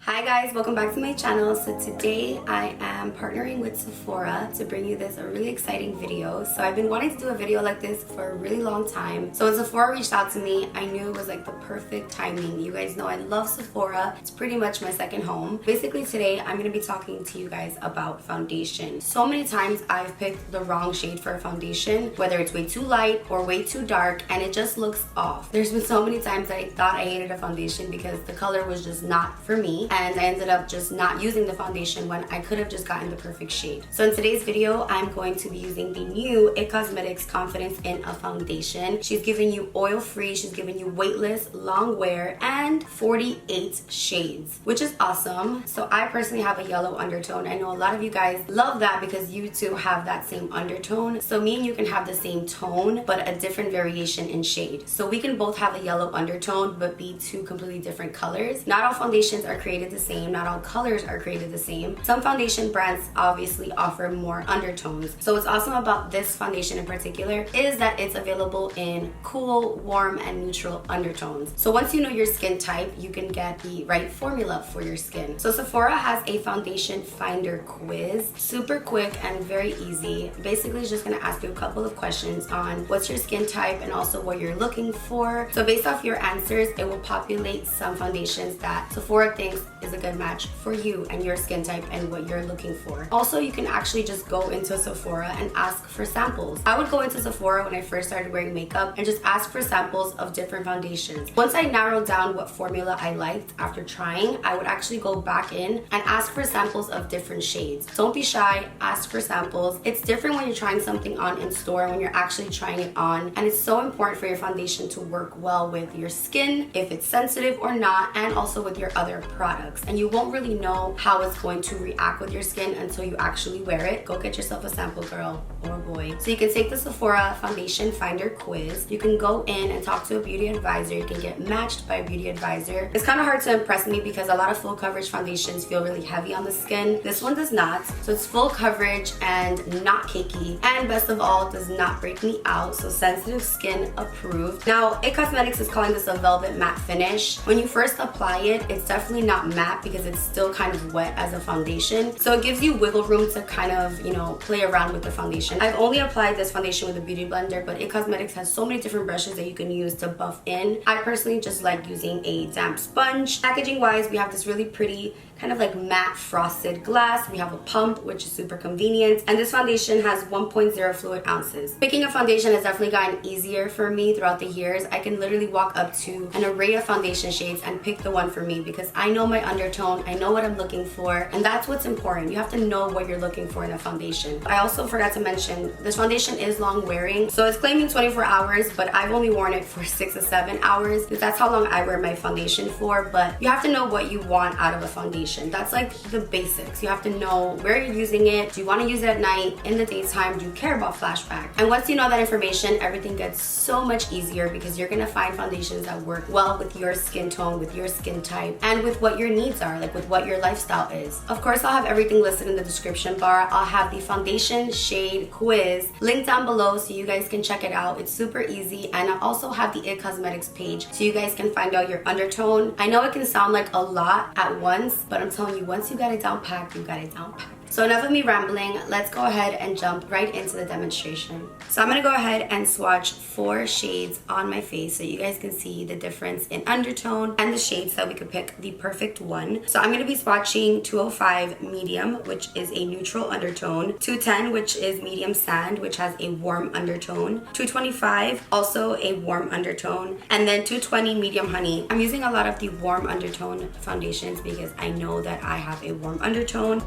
Hi guys, welcome back to my channel. So today I am partnering with Sephora to bring you this really exciting video. So I've been wanting to do a video like this for a really long time. So when Sephora reached out to me, I knew it was like the perfect timing. You guys know I love Sephora. It's pretty much my second home. Basically today I'm going to be talking to you guys about foundation. So many times I've picked the wrong shade for a foundation, whether it's way too light or way too dark, and it just looks off. There's been so many times that I thought I hated a foundation because the color was just not for me. And I ended up just not using the foundation when I could have just gotten the perfect shade. So in today's video, I'm going to be using the new IT Cosmetics Confidence in a Foundation. She's giving you oil-free, she's giving you weightless, long wear, and 48 shades, which is awesome. So I personally have a yellow undertone. I know a lot of you guys love that because you too have that same undertone. So me and you can have the same tone, but a different variation in shade. So we can both have a yellow undertone, but be two completely different colors. Not all foundations are created the same. Not all colors are created the same. Some foundation brands obviously offer more undertones. So what's awesome about this foundation in particular is that it's available in cool, warm, and neutral undertones. So once you know your skin type, you can get the right formula for your skin. So Sephora has a foundation finder quiz, super quick and very easy. Basically, it's just gonna ask you a couple of questions on what's your skin type and also what you're looking for. So based off your answers, it will populate some foundations that Sephora thinks is a good match for you and your skin type and what you're looking for. Also, you can actually just go into Sephora and ask for samples. I would go into Sephora when I first started wearing makeup and just ask for samples of different foundations. Once I narrowed down what formula I liked after trying, I would actually go back in and ask for samples of different shades. Don't be shy, ask for samples. It's different when you're trying something on in store when you're actually trying it on, and it's so important for your foundation to work well with your skin, if it's sensitive or not, and also with your other products. And you won't really know how it's going to react with your skin until you actually wear it. Go get yourself a sample, girl or boy. So you can take the Sephora Foundation Finder quiz. You can go in and talk to a beauty advisor. You can get matched by a beauty advisor. It's kind of hard to impress me because a lot of full coverage foundations feel really heavy on the skin. This one does not. So it's full coverage and not cakey. And best of all, does not break me out. So sensitive skin approved. Now, IT Cosmetics is calling this a velvet matte finish. When you first apply it, it's definitely not matte because it's still kind of wet as a foundation. So it gives you wiggle room to kind of, play around with the foundation. I've only applied this foundation with a beauty blender, but IT Cosmetics has so many different brushes that you can use to buff in. I personally just like using a damp sponge. Packaging wise, we have this really pretty kind of like matte frosted glass. We have a pump, which is super convenient. And this foundation has 1.0 fluid ounces. Picking a foundation has definitely gotten easier for me throughout the years. I can literally walk up to an array of foundation shades and pick the one for me because I know my undertone, I know what I'm looking for, and that's what's important. You have to know what you're looking for in a foundation. I also forgot to mention, this foundation is long wearing. So it's claiming 24 hours, but I've only worn it for 6 to 7 hours because that's how long I wear my foundation for. But you have to know what you want out of a foundation. That's like the basics. You have to know where you're using it. Do you want to use it at night, in the daytime? Do you care about flashback? And once you know that information, everything gets so much easier because you're gonna find foundations that work well with your skin tone, with your skin type, and with what your needs are, like with what your lifestyle is. Of course, I'll have everything listed in the description bar. I'll have the foundation shade quiz linked down below so you guys can check it out. It's super easy. And I also have the IT Cosmetics page so you guys can find out your undertone. I know it can sound like a lot at once, but I'm telling you, once you got it down packed, you got it down packed. So enough of me rambling, let's go ahead and jump right into the demonstration. So I'm gonna go ahead and swatch 4 shades on my face so you guys can see the difference in undertone and the shades so we could pick the perfect one. So I'm gonna be swatching 205 medium, which is a neutral undertone, 210, which is medium sand, which has a warm undertone, 225, also a warm undertone, and then 220 medium honey. I'm using a lot of the warm undertone foundations because I know that I have a warm undertone.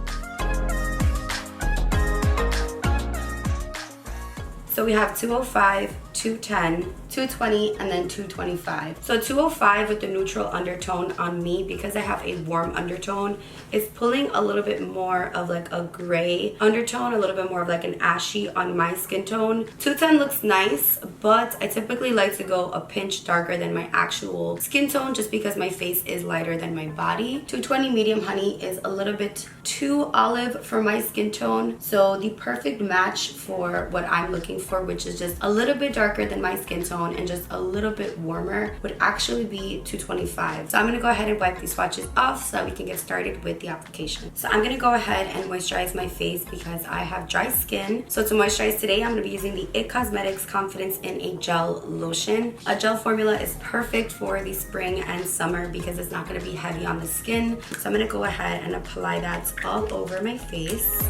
So we have 205, 210, 220, and then 225. So 205 with the neutral undertone on me, because I have a warm undertone, is pulling a little bit more of like a gray undertone, a little bit more of like an ashy on my skin tone. 210 looks nice, but I typically like to go a pinch darker than my actual skin tone just because my face is lighter than my body. 220 medium honey is a little bit too olive for my skin tone, so the perfect match for what I'm looking for, which is just a little bit darker than my skin tone, tone and just a little bit warmer would actually be 225. So I'm gonna go ahead and wipe these swatches off so that we can get started with the application. So I'm gonna go ahead and moisturize my face because I have dry skin. So to moisturize today, I'm gonna be using the IT Cosmetics Confidence in a Gel Lotion. A gel formula is perfect for the spring and summer because it's not gonna be heavy on the skin. So I'm gonna go ahead and apply that all over my face.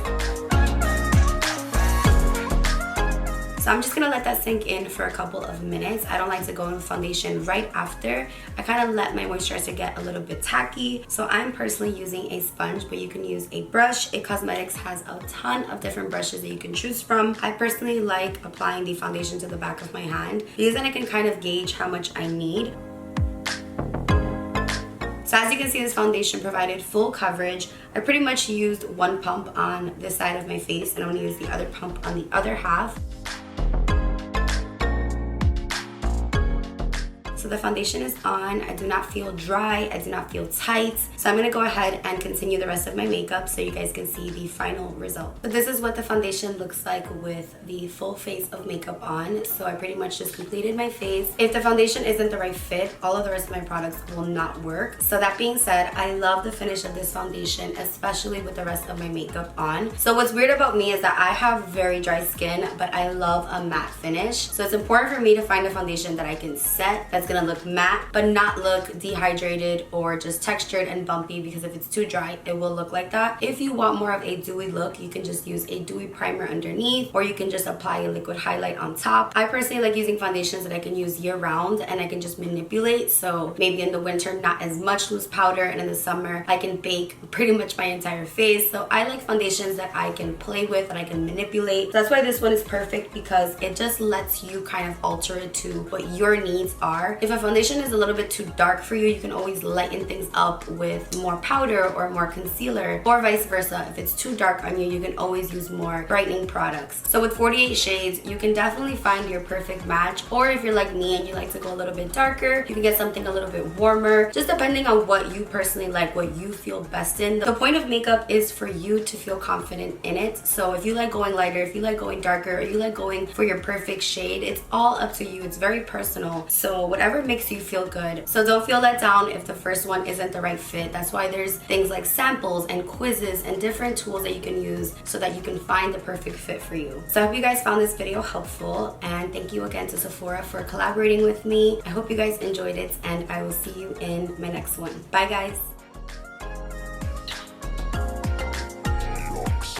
So I'm just gonna let that sink in for a couple of minutes. I don't like to go in with foundation right after. I kind of let my moisturizer get a little bit tacky. So I'm personally using a sponge, but you can use a brush. IT Cosmetics has a ton of different brushes that you can choose from. I personally like applying the foundation to the back of my hand because then I can kind of gauge how much I need. So as you can see, this foundation provided full coverage. I pretty much used one pump on this side of my face and I'm gonna use the other pump on the other half. So the foundation is on. I do not feel dry. I do not feel tight. So I'm gonna go ahead and continue the rest of my makeup so you guys can see the final result. But this is what the foundation looks like with the full face of makeup on. So I pretty much just completed my face. If the foundation isn't the right fit, all of the rest of my products will not work. So that being said, I love the finish of this foundation, especially with the rest of my makeup on. So what's weird about me is that I have very dry skin, but I love a matte finish. So it's important for me to find a foundation that I can set that's gonna look matte but not look dehydrated or just textured and bumpy, because if it's too dry it will look like that. If you want more of a dewy look, you can just use a dewy primer underneath, or you can just apply a liquid highlight on top. I personally like using foundations that I can use year round and I can just manipulate. So maybe in the winter not as much loose powder, and in the summer I can bake pretty much my entire face. So I like foundations that I can play with and I can manipulate. That's why this one is perfect, because it just lets you kind of alter it to what your needs are. If a foundation is a little bit too dark for you, you can always lighten things up with more powder or more concealer, or vice versa. If it's too dark on you, you can always use more brightening products. So with 48 shades, you can definitely find your perfect match. Or if you're like me and you like to go a little bit darker, you can get something a little bit warmer, just depending on what you personally like, what you feel best in. The point of makeup is for you to feel confident in it. So if you like going lighter, if you like going darker, or you like going for your perfect shade, it's all up to you. It's very personal. So whatever makes you feel good. So don't feel let down if the first one isn't the right fit. That's why there's things like samples and quizzes and different tools that you can use so that you can find the perfect fit for you. So I hope you guys found this video helpful, and thank you again to Sephora for collaborating with me. I hope you guys enjoyed it, and I will see you in my next one. Bye guys.